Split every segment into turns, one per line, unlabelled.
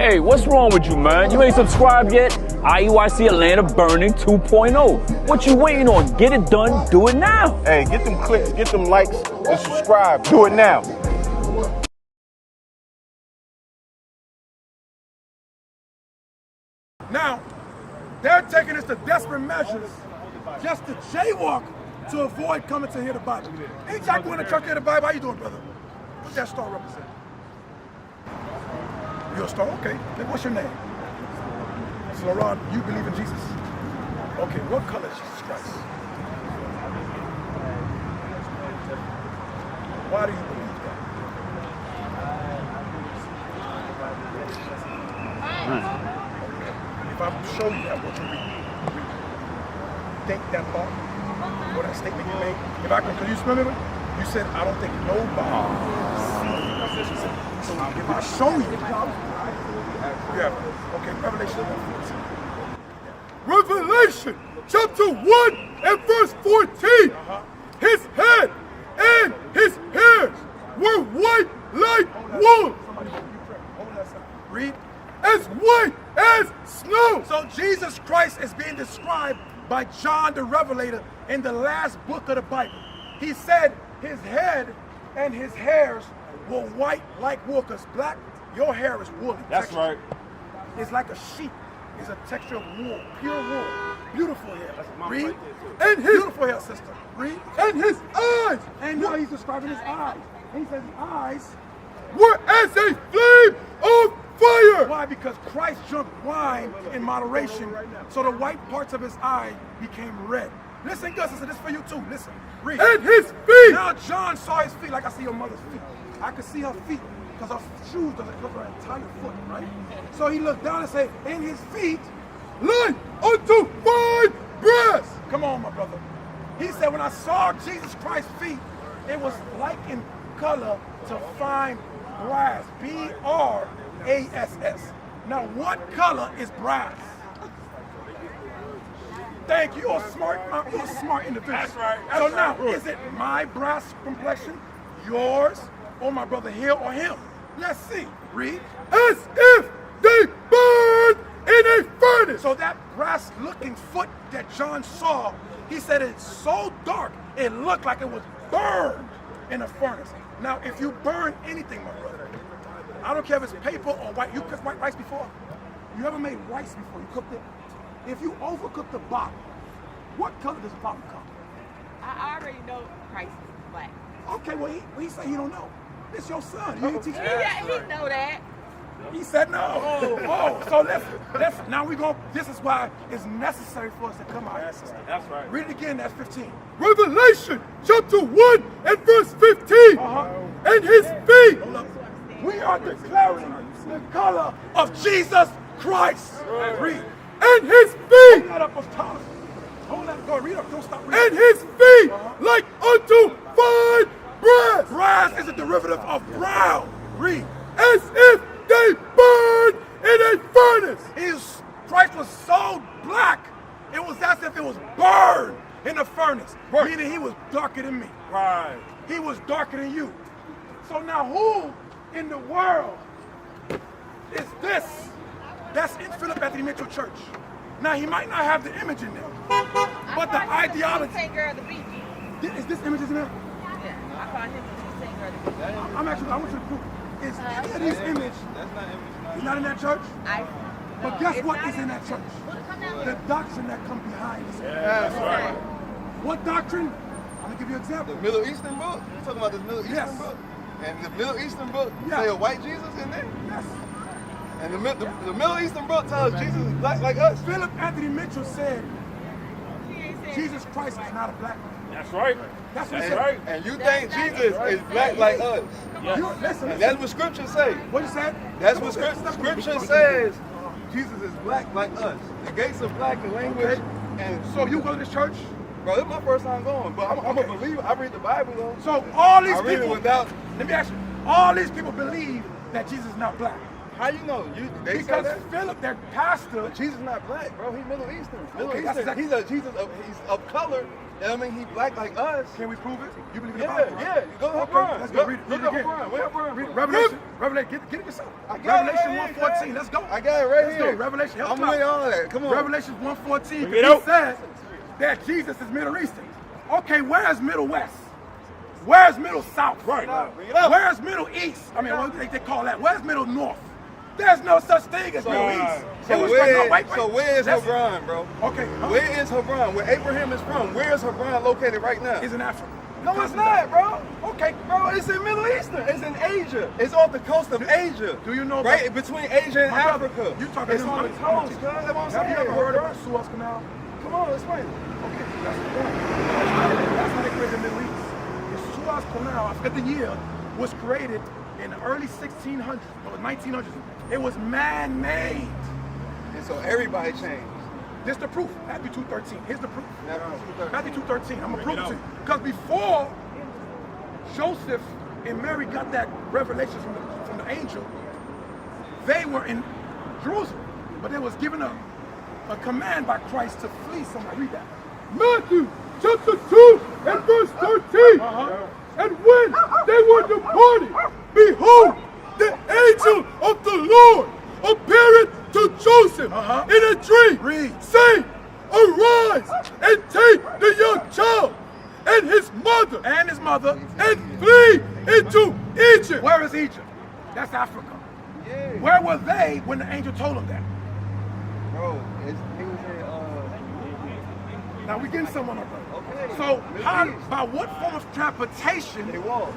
Hey, what's wrong with you, man? You ain't subscribed yet? IUIC Atlanta Burning 2.0. What you waiting on? Get it done. Do it now.
Hey, get them clicks, get them likes, and subscribe. Do it now.
Now, they're taking us to desperate measures just to jaywalk to avoid coming to hear the Bible. Ain't y'all going to church to hear the Bible? How you doing, brother? What's that star represent? You're a star? Okay. What's your name? So, Laurent, you believe in Jesus? Okay, what color is Jesus Christ? Why do you believe that? If I show you that, what you read? Think that thought or that statement you made. If I can, because you remember, you said, I don't think nobody. So if I show you, yeah, okay, Revelation 1:14. Revelation chapter 1 and verse 14. His head and his hairs were white like wool. Read. As white as snow. So Jesus Christ is being described by John the Revelator in the last book of the Bible. He said his head and his hairs were white like wool, because black, your hair is woolly.
That's
texture.
right.
It's like a sheep. It's a texture of wool, pure wool. Beautiful hair. Read.
Right
and his beautiful hair, sister. Read. And his eyes. And now he's describing his eyes. And he says his eyes were as a flame of fire. Why? Because Christ drank wine in moderation, so the white parts of his eye became red. Listen, Gus, this is for you too. Listen, read. And his feet. Now John saw his feet like I see your mother's feet. I could see her feet because her shoes doesn't cover her entire foot, right? So he looked down and said, and his feet like unto fine brass. Come on, my brother. He said, when I saw Jesus Christ's feet, it was like in color to fine brass. B-R-A-S-S. Now, what color is brass? Thank you. You're a smart individual.
That's right.
So now, is it my brass complexion, yours, or my brother here or him? Let's see. Read. As if they burned in a furnace. So that brass-looking foot that John saw, he said it's so dark, it looked like it was burned in a furnace. Now, if you burn anything, my brother, I don't care if it's paper or white. You cooked white rice before? You ever made rice before? You cooked it? If you overcook the bottom, what color does the bottom come?
I already know Christ is black.
Okay, well, he said he don't know. It's your son. You ain't teaching him.
Yeah, he know that.
He said no. Oh, so let's now we go. This is why it's necessary for us to come out.
That's right.
Read it again, that's 15. Revelation chapter 1 and verse 15. And his feet. We are declaring the color of Jesus Christ. Read. And his feet. Hold that up of Thomas. Hold that. Go read up. Don't stop reading. And his feet like unto fine brass. Brass is a derivative of brown. Read. As if they burned in a furnace. Christ was so black, it was as if it was burned in a furnace. Right. Meaning he was darker than me.
Right.
He was darker than you. So now who in the world is this? That's in Philip at the Mitchell Church. Now he might not have the image in there, but the ideology.
Saint Girl of the Beach.
Is this image in there?
Yeah, I call him the Saint Girl of the Beach.
I want you to prove. Is any of these image?
That's not image.
He's not in that church? But guess
it's
what
not
is in that church? The doctrine that comes behind this.
That's right.
What doctrine? I'm gonna give you an example.
The Middle Eastern book? You're talking about this Middle Eastern book? And the Middle Eastern book say a white Jesus in there?
Yes.
And the Middle Eastern book tells Jesus is black like us.
Philip Anthony Mitchell said Jesus Christ is not a black man.
That's right.
That's what he
That's
said.
right.
And you think Jesus is black like us.
Listen.
And that's what Scripture say.
What you said?
That's what Scripture says. Jesus is black like us. The gates of black, the language. And
So you go to this church?
bro, this is my first time going, but I'm a believer. I read the Bible though.
So all these
I read
people,
it without.
let me ask you, all these people believe that Jesus is not black.
How you know? They said
Because
that?
Philip, their pastor,
But Jesus not black, bro. He's Middle Eastern. Middle
Okay, that's
Eastern.
exactly-
He's of color. I mean, he black like us.
can we prove it? You believe in the
Yeah,
Bible, right?
yeah. Go ahead,
Okay,
Brian.
let's go. Read it
Look up
again.
Brian. Where Brian?
Read it. Revelation, get it yourself.
I got it
Revelation
right here,
1:14.
guys.
Let's go.
I got it right
Let's
here.
go. Revelation. Help
I'm
him out.
with all of that. Come on.
Revelation 1:14.
Bring it
He
out.
says that Jesus is Middle Eastern. Okay, where's Middle West? Where's Middle South?
Bring it up.
Where's Middle East? I mean, what do they call that? Where's Middle North? There's no such thing as Middle East.
So
It was
where,
like, no, wait.
so where is
Let's-
Hebron, bro?
Okay,
Where is Hebron? Where Abraham is from? Where is Hebron located right now?
It's in Africa.
No, it's not, bro.
Okay,
Bro, it's in Middle Eastern. It's in Asia. It's off the coast of Asia.
Do you know
right
about-
between Asia and
My brother,
Africa?
you talking
It's
to
on the
him,
coast, cuz. That's what I'm
Have
saying.
you ever heard about Suez Canal?
Come on, explain it.
Okay, that's the point. That's how they created the Middle East. The Suez Canal, I forget the year, was created in the early 1600s or 1900s. It was man-made.
And so everybody changed.
This the proof. Matthew 2:13. Here's the proof.
Matthew 2:13.
Matthew 2:13. I'm gonna prove it to you. Because before Joseph and Mary got that revelation from the angel, they were in Jerusalem, but they was given a command by Christ to flee. Somebody read that.
Matthew chapter 2 and verse 13. And when they were departed, behold, the angel of the Lord appeared to Joseph in a dream,
Read.
saying, Arise and take the young child and his mother and flee into Egypt.
Where is Egypt? That's Africa.
Yeah.
Where were they when the angel told them that?
Bro, he was
Now we getting someone up there.
Okay.
So
Middle
how,
East.
by what form of
They
transportation
walked.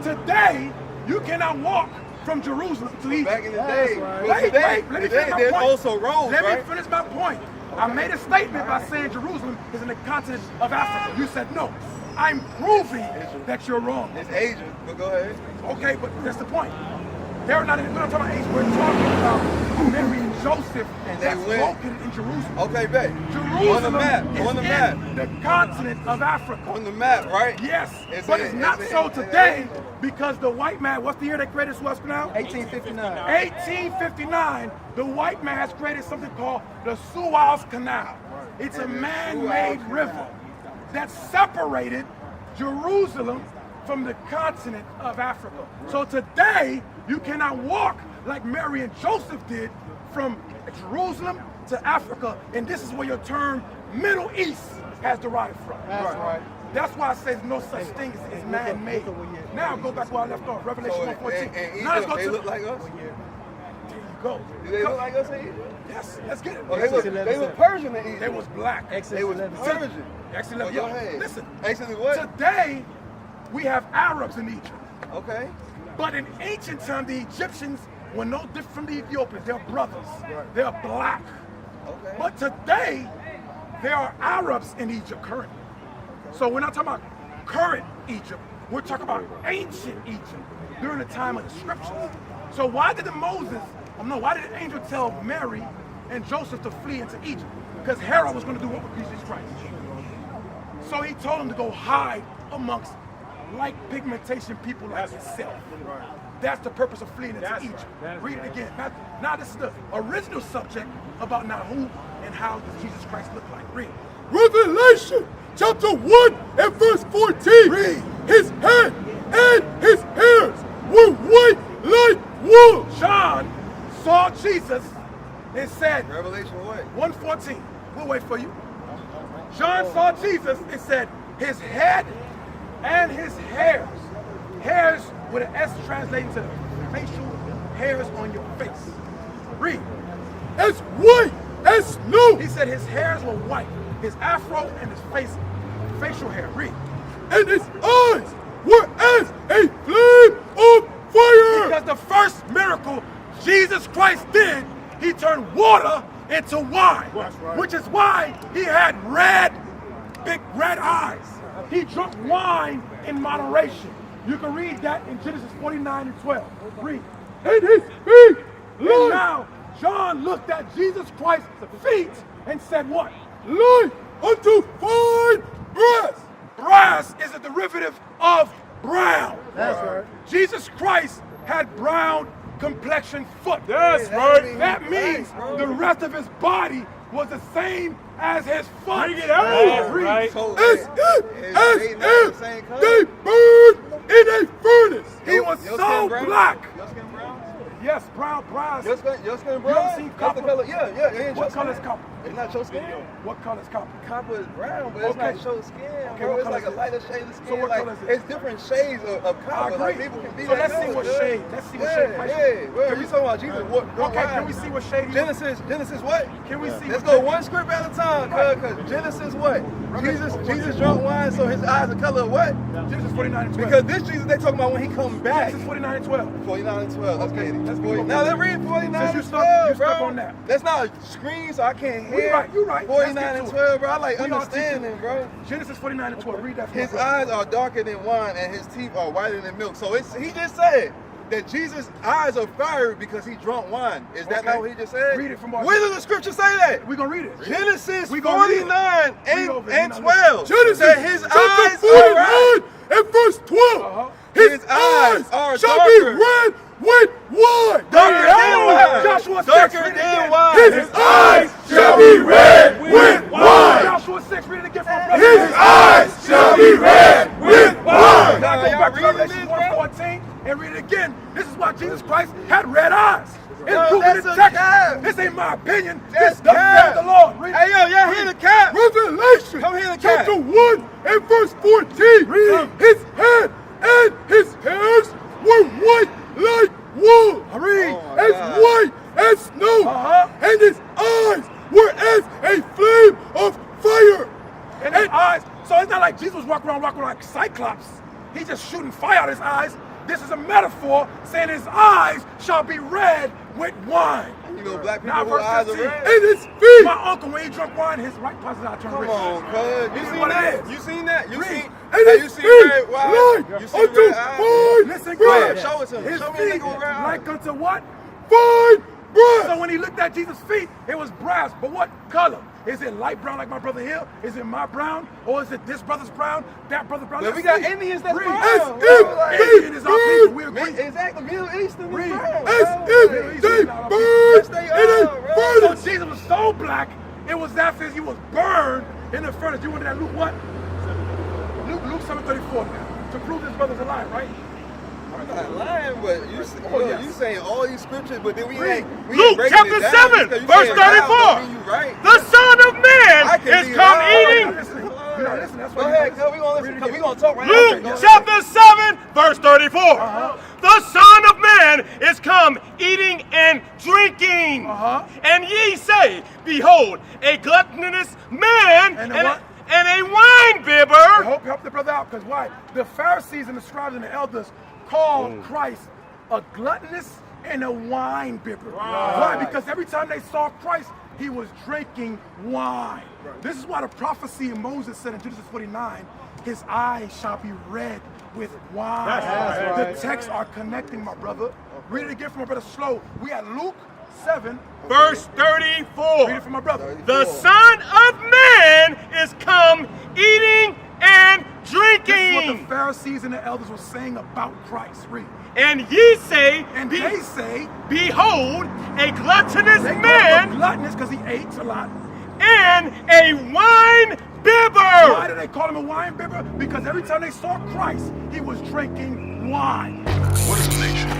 today you cannot walk from Jerusalem to Egypt?
Back in the day.
right.
But today,
Let me
today
finish my
there's
point.
also roads,
Let
right?
me finish my point. I made a statement by saying Jerusalem is in the continent of Africa. You said no. I'm proving that you're wrong.
It's Asia, but go ahead.
Okay, but that's the point. They're not in, we're not talking about Asia. We're talking about Mary and Joseph
And they
that's
went-
located in Jerusalem.
Okay, bet.
Jerusalem
On the map.
is
On the
in
map.
the continent of Africa.
On the map, right?
Yes,
It's
but
in-
it's not
it's
so
in-
today because the white man, what's the year they created Suez Canal?
1859.
1859, the white man has created something called the Suez Canal. It's a
And the
man-made
Suez
river
Canal.
that separated Jerusalem from the continent of Africa. So today, you cannot walk like Mary and Joseph did from Jerusalem to Africa, and this is where your term Middle East has derived from.
That's right.
That's why I say there's no such thing as man-made. Now go back where I left off, Revelation
So,
1:14.
and
Now let's
Egypt,
go
they
to
look like us?
There you go.
Do they look like us in Egypt?
Yes, let's get it.
Oh, they look Persian in Egypt.
They was black.
They was Persian.
Excellent.
Oh, go
Yeah.
ahead.
Listen.
Actually, what?
Today, we have Arabs in Egypt.
Okay.
But in ancient time, the Egyptians were no different from the Ethiopians. They're brothers. They're black.
Okay.
But today, there are Arabs in Egypt currently. So we're not talking about current Egypt. We're talking about ancient Egypt during the time of the scriptures. So why did why did the angel tell Mary and Joseph to flee into Egypt? Because Herod was going to do what with Jesus Christ? So he told them to go hide amongst like pigmentation people like yourself. That's the purpose of fleeing into Egypt. Read it again. Now this is the original subject about now who and how does Jesus Christ look like. Read.
Revelation chapter 1 and verse 14.
Read.
His head and his hairs were white like wool.
John saw Jesus and said,
Revelation what?
1:14. We'll wait for you. John saw Jesus and said, his head and his hairs. Hairs with an S translating to facial hairs on your face. Read.
As white as snow.
He said his hairs were white. His afro and his facial hair. Read.
And his eyes were as a flame of fire.
Because the first miracle Jesus Christ did, he turned water into wine.
That's right.
Which is why he had big red eyes. He drank wine in moderation. You can read that in Genesis 49 and 12. Read.
And his feet
And
like,
now John looked at Jesus Christ's feet and said what?
like unto fine brass.
Brass is a derivative of brown.
That's right.
Jesus Christ had brown complexion foot.
That's right.
That means the rest of his body was the same as his foot.
Bring it out.
Read.
Right.
So,
As
is
if
the same color?
they burned in a furnace.
He was
Your
so
skin brown?
black.
Your skin brown?
Yes, brown.
Your skin brown?
You ever seen
That's
copper?
the color. Yeah. It ain't
What
your
color is
skin.
copper?
It's not your skin.
What color is copper?
Copper is brown, but it's
Okay.
not your skin.
Okay,
Bro.
what
It's
color
like
is
a
it?
lighter shade of skin.
So what
like,
color is it?
It's different shades of
I
copper.
agree.
Like, people can be
So
that
let's see
color,
what
dude.
shade. Let's see what shade.
Yeah. Well, you talking about Jesus?
Okay, can we see what shade?
Genesis what?
Can we see?
Let's
what
go
shade?
one script at a time, cause Genesis what? Jesus drunk wine, so his eyes the color of what?
Genesis 49 and 12.
Because this Jesus they talking about when he come back.
Genesis 49 and 12.
49 and 12. Let's
Okay,
get it.
let's go.
Now let's read 49
Since you
and
stuck-
12,
you
bro.
stuck on that.
That's not a screen, so I can't hear.
You right.
49
Let's
and
get to
12, bro. I like
We all
understanding,
teach
bro.
Genesis 49 and 12. Read that for
His
me, brother.
eyes are darker than wine, and his teeth are whiter than milk. So he just said that Jesus' eyes are fiery because he drunk wine. Is that
Okay.
not what he just said?
Read it from our-
Where does the scripture say that?
We're going to read it.
Genesis
We gonna read it.
49
Read over it.
and
You know,
12.
Genesis
That his
chapter
eyes
49
are
and verse 12.
Uh-huh.
His eyes
are
shall
darker.
be red with wine.
darker than wine.
Joshua 6,
darker
read it
than
again.
wine.
His eyes shall be red with wine.
Joshua 6, read it again for my brother.
His eyes shall be red with wine.
Now go
Y'all
back to
reading
Revelation
this, bro?
1:14 and read it again. This is why Jesus Christ had red eyes. It's
No,
proven
that's
in
a
text.
cap.
This ain't my opinion.
That's
This does
cap.
the Lord. Read
Hey,
it.
yo, y'all hear the cap?
Revelation
Come here, the
chapter
cat.
1 and verse 14.
Read.
His head and his hairs were white like wool.
Read.
Oh, my
As
God.
white as snow.
Uh-huh.
And his eyes were as a flame of fire.
And his eyes. So it's not like Jesus was walking around like Cyclops. He's just shooting fire out his eyes. This is a metaphor saying his eyes shall be red with wine.
You know, black people
Now,
whose
verse
eyes are
15.
red.
And his feet.
My uncle, when he drunk wine, his right posits out turned
Come
red.
on, cuz.
This
You
is
seen
what it
that?
is.
You seen that? You
Read.
seen?
And
Hey, you
his
seen
feet
red? Why?
like
You seen
unto
red eyes?
fine
Listen,
Go
good.
ahead, show it to me.
His
Show me a
feet
nigga with red eyes.
like unto what?
fine
So
breath.
when he looked at Jesus' feet, it was brass. But what color? Is it light brown like my brother here? Is it my brown? Or is it this brother's brown? That brother's brown?
But we
That's
got
me.
Indians that's
Read.
brown.
As
Bro,
if
like,
Indian is our people. We
Man,
agree.
exactly, Middle Eastern is
Read.
brown.
As
bro.
if they
Yes,
burned
they
in
are,
a
bro.
So
furnace.
Jesus was so black, it was that since he was burned in the furnace. You remember that Luke what? Luke 7:34 now. To prove his brother's alive, right?
I'm not lying, but you saying all these scriptures, but then we
Read.
ain't
Luke
breaking
chapter
it down
7,
because you
verse
saying loud
34.
don't mean you right.
The Son of
I
Man
can
is
be
come
loud.
You're
eating.
not listening. You're not listening. That's
Go
why
ahead,
you
cuz we gonna listen,
Read
cuz
it
we
again.
gonna talk right
Luke
now.
chapter 7, verse 34. The Son of Man is come eating and drinking. And ye say, Behold, a gluttonous man
And a what?
and a wine bibber.
help the brother out, because why? The Pharisees and the scribes and the elders called Christ a gluttonous and a wine bibber. Why? Because every time they saw Christ, he was drinking wine. This is why the prophecy of Moses said in Genesis 49, his eyes shall be red with wine. The texts are connecting, my brother. Read it again for my brother slow. We at Luke 7,
Verse
read
34.
it for my brother.
The Son of Man is come eating and
This is what the
drinking.
Pharisees and the elders were saying about Christ. Read.
And ye say,
And they say,
Behold, a gluttonous
they call him
man
gluttonous because he ate a lot.
and a wine bibber.
Why do they call him a wine bibber? Because every time they saw Christ, he was drinking wine.
What is a nation?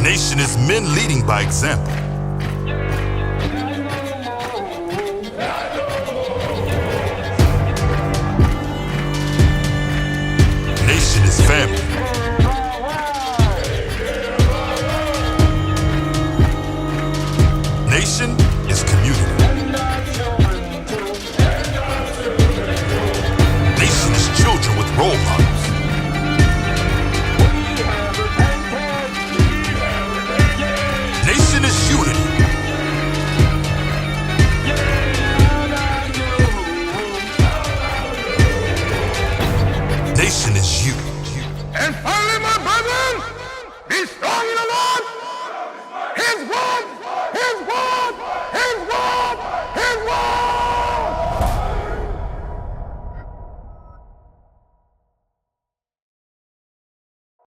Nation is men leading by example. Nation is family.